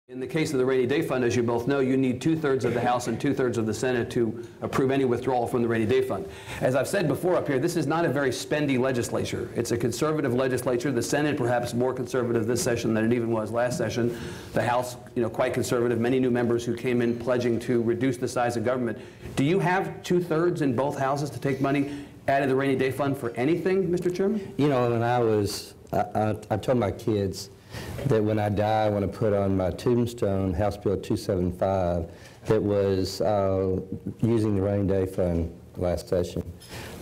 In the case of the rainy day fund, as you both know, you need 2/3 of the House and 2/3 of the Senate to approve any withdrawal from the rainy day fund. As I've said before up here, this is not a very spendy legislature. It's a conservative legislature. The Senate perhaps more conservative this session than it even was last session. The House, quite conservative. Many new members who came in pledging to reduce the size of government. Do you have 2/3 in both houses to take money out of the rainy day fund for anything, Mr. Chairman? When I told my kids that when I die, I want to put on my tombstone House Bill 275 that was using the rainy day fund last session.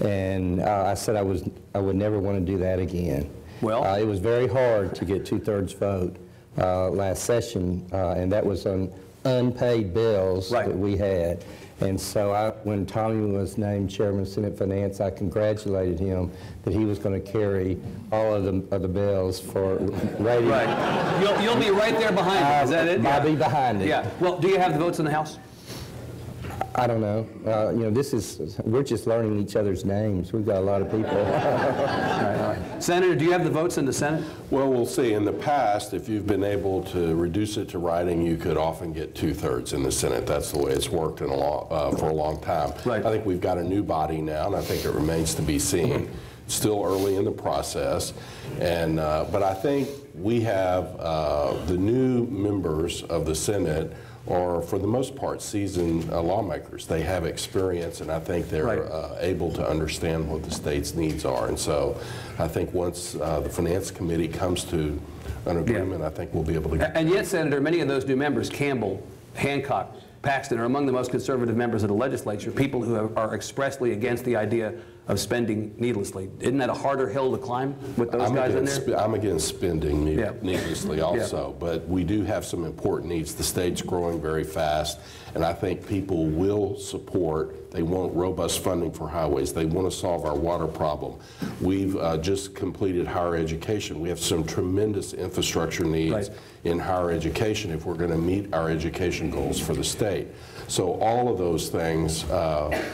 And I said I would never want to do that again. Well, it was very hard to get 2/3 vote last session, and that was on unpaid bills that we had. And so when Tommy was named Chairman of Senate Finance, I congratulated him that he was going to carry all of the bills for rating. Right. You'll be right there behind it. Is that it? I'll be behind it. Yeah. Well, do you have the votes in the House? I don't know. We're just learning each other's names. We've got a lot of people. All right. Senator, do you have the votes in the Senate? Well, we'll see. In the past, if you've been able to reduce it to writing, you could often get 2/3 in the Senate. That's the way it's worked for a long time. Right. I think we've got a new body now, and I think it remains to be seen. Still early in the process, but I think we have the new members of the Senate are, for the most part, seasoned lawmakers. They have experience, and I think they're able to understand what the state's needs are. And so I think once the Finance Committee comes to an agreement, I think we'll be able to get And yet, Senator, many of those new members, Campbell, Hancock, Paxton, are among the most conservative members of the legislature, people who are expressly against the idea of spending needlessly. Isn't that a harder hill to climb with those guys in there? I'm against spending needlessly also, but we do have some important needs. The state's growing very fast, and I think people will support. They want robust funding for highways. They want to solve our water problem. We've just completed higher education. We have some tremendous infrastructure needs in higher education if we're going to meet our education goals for the state. So all of those things,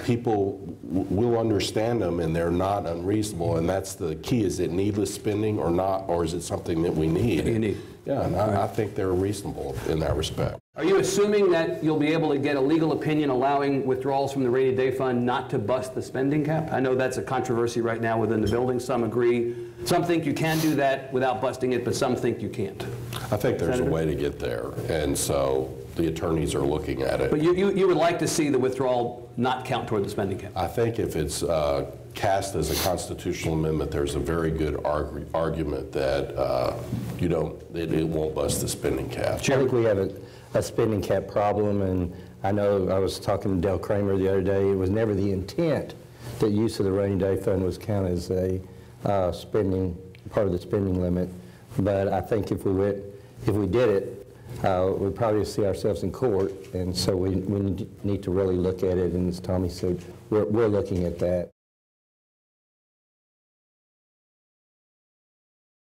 people will understand them, and they're not unreasonable, and that's the key. Is it needless spending or not, or is it something that we need? You need. Yeah, and I think they're reasonable in that respect. Are you assuming that you'll be able to get a legal opinion allowing withdrawals from the rainy day fund not to bust the spending cap? I know that's a controversy right now within the building. Some agree. Some think you can do that without busting it, but some think you can't. I think there's a way to get there, and so the attorneys are looking at it. But you would like to see the withdrawal not count toward the spending cap? I think if it's cast as a constitutional amendment, there's a very good argument that it won't bust the spending cap. I think we have a spending cap problem, and I know I was talking to Dale Kramer the other day. It was never the intent that use of the rainy day fund was counted as a part of the spending limit. But I think if we did it, we'd probably see ourselves in court, and so we need to really look at it. And as Tommy said, we're looking at that.